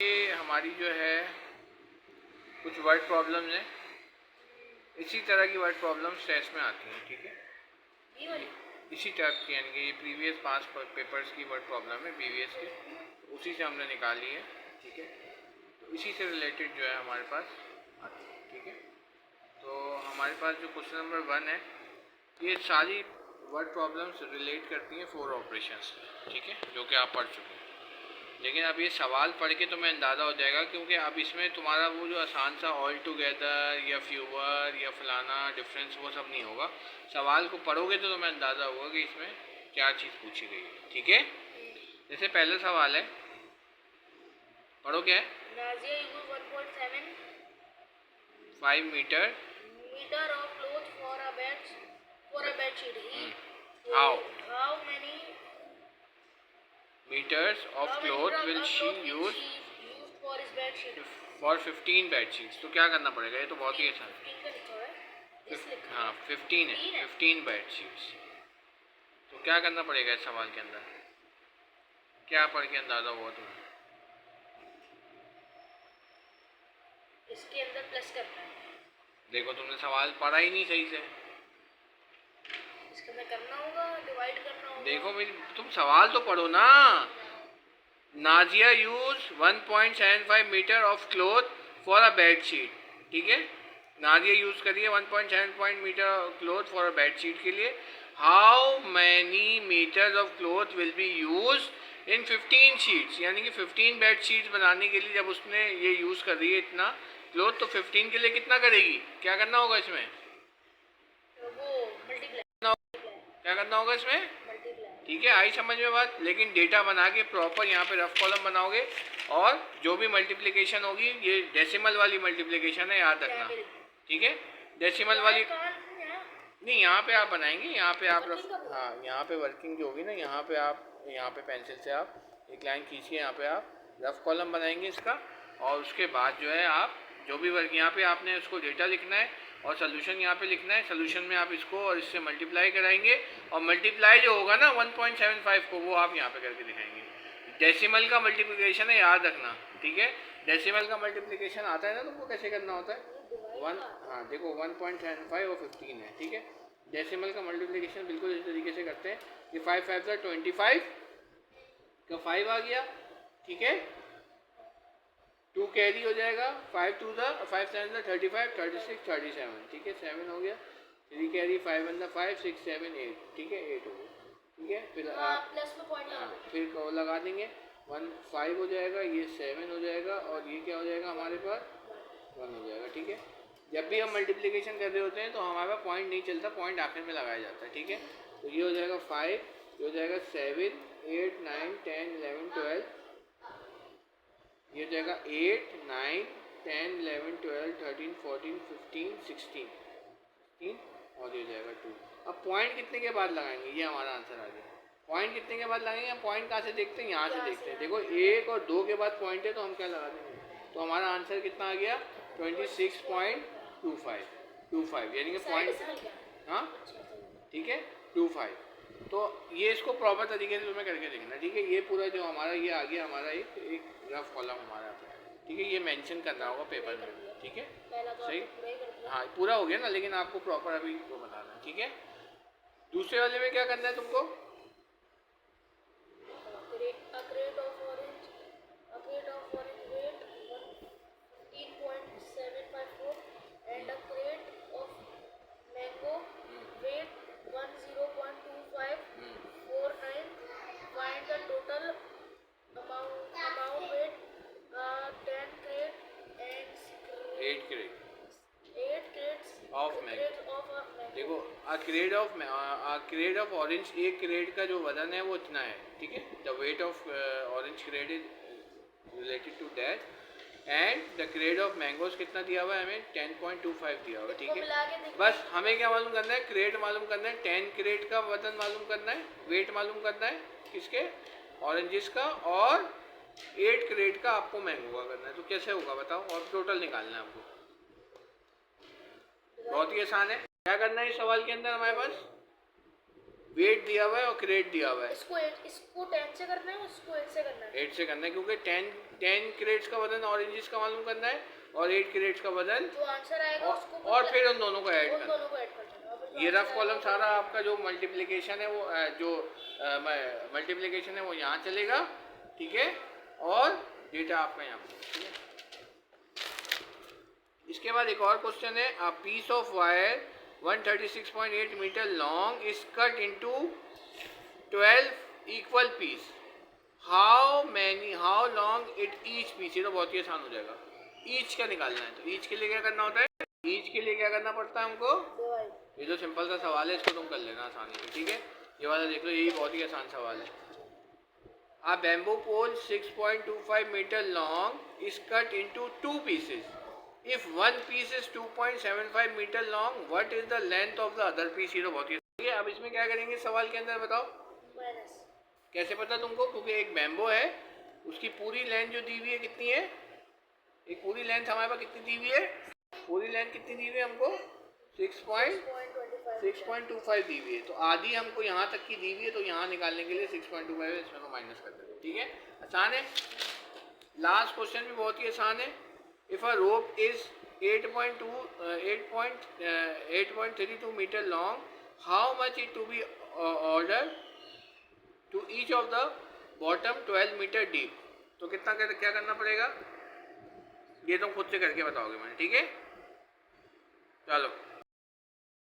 ये हमारी जो है कुछ वर्ड प्रॉब्लम्स हैं, इसी तरह की वर्ड प्रॉब्लम्स टेस्ट में आती हैं, ठीक है। इसी टाइप की, यानी कि ये प्रीवियस 5 पेपर्स की वर्ड प्रॉब्लम है BVS की, उसी से हमने निकाली है, ठीक है। तो इसी से रिलेटेड जो है हमारे पास आती है, ठीक है। तो हमारे पास जो क्वेश्चन नंबर 1 है, ये सारी वर्ड प्रॉब्लम्स रिलेट करती हैं 4 ऑपरेशंस, ठीक है, जो कि आप पढ़ चुके हैं। लेकिन अब ये सवाल पढ़ के तुम्हें अंदाज़ा हो जाएगा, क्योंकि अब इसमें तुम्हारा वो जो आसान सा ऑल टुगेदर या फ्यूवर या फलाना डिफरेंस वो सब नहीं होगा। सवाल को पढ़ोगे तो तुम्हें अंदाज़ा होगा कि इसमें क्या चीज़ पूछी गई है, ठीक है। जैसे पहला सवाल है, पढ़ो क्या है। 5 metre of cloth for a bed sheet. How many meters of cloth will she use for his bed sheet? for 15 bed sheets? तो क्या करना पड़ेगा, ये तो बहुत ही आसान है। हाँ 15 है, 15 बेड शीट्स। तो क्या करना पड़ेगा इस सवाल के अंदर, क्या पढ़ के अंदाजा हुआ तुम्हें? इसके अंदर प्लस करना है। देखो तुमने सवाल पढ़ा ही नहीं सही से। इसके अंदर करना होगा, डिवाइड करना होगा। देखो मेरी, तुम सवाल तो पढ़ो ना। Nazia use 1.75 metre of cloth for a bed sheet, ठीक है। नाजिया यूज करिए 1.75 metre cloth for a bed sheet के लिए। How many metres of cloth will be use in 15 sheets, यानी कि 15 बेड शीट्स बनाने के लिए जब उसने ये यूज कर रही है इतना क्लॉथ, तो 15 के लिए कितना करेगी, क्या करना होगा इसमें? वो मल्टीप्लाई, क्या करना होगा इसमें? ठीक है, आई समझ में बात। लेकिन डेटा बना के प्रॉपर यहाँ पे रफ कॉलम बनाओगे, और जो भी मल्टीप्लिकेशन होगी ये डेसिमल वाली मल्टीप्लिकेशन है, याद रखना, ठीक है। डेसिमल वाली नहीं, यहाँ पे आप बनाएंगे, यहाँ पे आप हाँ यहाँ पे वर्किंग जो होगी ना, यहाँ पे आप, यहाँ पे पेंसिल से आप एक लाइन खींचिए, यहाँ पे आप रफ कॉलम बनाएंगे इसका, और उसके बाद जो है आप जो भी वर्क, यहाँ पे आपने उसको डेटा लिखना है और सोल्यूशन यहाँ पे लिखना है। सोल्यूशन में आप इसको और इससे मल्टीप्लाई कराएंगे, और मल्टीप्लाई जो होगा ना 1.75 को, वो आप यहाँ पे करके दिखाएंगे। डेसिमल का मल्टीप्लिकेशन है, याद रखना, ठीक है। डेसिमल का मल्टीप्लिकेशन आता है ना तुमको, कैसे करना होता है? हाँ देखो 1.75 और 15 है, ठीक है। डेसिमल का मल्टीप्लिकेशन बिल्कुल इस तरीके से करते हैं कि 5 5 25 का 5 आ गया, ठीक है। 2 कैरी हो जाएगा, 5 2 5 7 35 36 37, ठीक है, 7 हो गया। 3 कैरी 5 1 5 6 7 8, ठीक है, 8 हो गया, ठीक है। फिर प्लस में पॉइंट फिर को लगा देंगे, 1 5 हो जाएगा, ये 7 हो जाएगा, और ये क्या हो जाएगा हमारे पास 1 हो जाएगा, ठीक है। जब भी हम मल्टीप्लिकेशन कर रहे होते हैं तो हमारे पास पॉइंट नहीं चलता, पॉइंट आखिर में लगाया जाता है, ठीक है। तो ये हो जाएगा 5, ये हो जाएगा 7 8 9 10 11 12, ये हो जाएगा 8 9 10 11 12 13 14 15 16, और ये हो जाएगा 2। अब पॉइंट कितने के बाद लगाएंगे, ये हमारा आंसर आ गया। पॉइंट कितने के बाद लगाएंगे, हम पॉइंट कहाँ से देखते हैं, यहाँ से देखते हैं। देखो 1 और 2 के बाद पॉइंट है, तो हम क्या लगा देंगे, तो हमारा आंसर कितना आ गया 26.25, यानी कि पॉइंट, हाँ ठीक है 25। तो ये इसको प्रॉपर तरीके से तुम्हें करके देखना, ठीक है। ये पूरा जो हमारा ये आ गया, हमारा एक रफ कॉलम हमारा, ठीक है। ये मेंशन करना होगा पेपर में, ठीक है, सही। हाँ पूरा हो गया ना, लेकिन आपको प्रॉपर अभी वो बताना है, ठीक है। दूसरे वाले में क्या करना है तुमको, देखो क्रेट ऑफ ऑरेंज, एक क्रेट का जो वजन है वो इतना है, ठीक है। The weight of orange crate is related to that, and the crate of mangoes कितना दिया हुआ है हमें, 10.25 दिया हुआ है, ठीक है। बस हमें क्या मालूम करना है, क्रेट मालूम करना है, 10 क्रेट का वजन मालूम करना है, वेट मालूम करना है किसके, ऑरेंजेस का, और 8 क्रेट का आपको मैंगो का करना है। तो कैसे होगा बताओ, और टोटल निकालना है आपको, बहुत ही आसान है। क्या करना है इस सवाल के अंदर हमारे पास, वेट दिया हुआ है और क्रेट दिया हुआ है। इसको 10 से करना है, इसको 8 से करना है। 8 से करना है क्योंकि 10 क्रेट्स का वजन ऑरेंजेस का मालूम करना है और 8 क्रेट्स का वजन, जो आंसर आएगा उसको और फिर उन दोनों को ऐड उन करना दोनों को ऐड कर देना। और फिर जो है। ये रफ answer कॉलम आएगा सारा आपका जो मल्टीप्लिकेशन है वो जो मल्टीप्लिकेशन है वो यहाँ चलेगा, ठीक है, और डेटा आपका यहाँ पे, ठीक है। इसके बाद एक और क्वेश्चन है, a piece of wire 136.8 metre long is cut into 12 equal piece, how long it each piece. ये तो बहुत ही आसान हो जाएगा, ईच का निकालना है। तो ईच के लिए क्या करना होता है, ईच के लिए क्या करना पड़ता है हमको, ये जो सिंपल सा सवाल है इसको तुम कर लेना आसानी से, ठीक है। ये वाला देख लो, यही बहुत ही आसान सवाल है। A bamboo pole 6.25 meter long is cut into 2 pieces. If one piece is 2.75 meter long, what is the length of the other piece? ये तो बहुत ही ठीक है। अब इसमें क्या करेंगे सवाल के अंदर बताओ, माइनस। कैसे पता तुमको, क्योंकि एक बैम्बो है उसकी पूरी लेंथ जो दी हुई है कितनी है, एक पूरी लेंथ हमारे पास कितनी दी हुई है, पूरी लेंथ कितनी दी हुई है हमको 6.25 दी हुई है। तो आधी हमको यहाँ तक की दी हुई है, तो यहाँ निकालने के लिए 6.25 इसमें को माइनस कर देते, ठीक है। आसान है। लास्ट क्वेश्चन भी बहुत ही आसान है। If a rope is 8.32 metre long, how much it to be order to each of the bottom 12 metre deep. तो कितना क्या करना पड़ेगा, ये तुम खुद से करके बताओगे मैंने, ठीक है। चलो।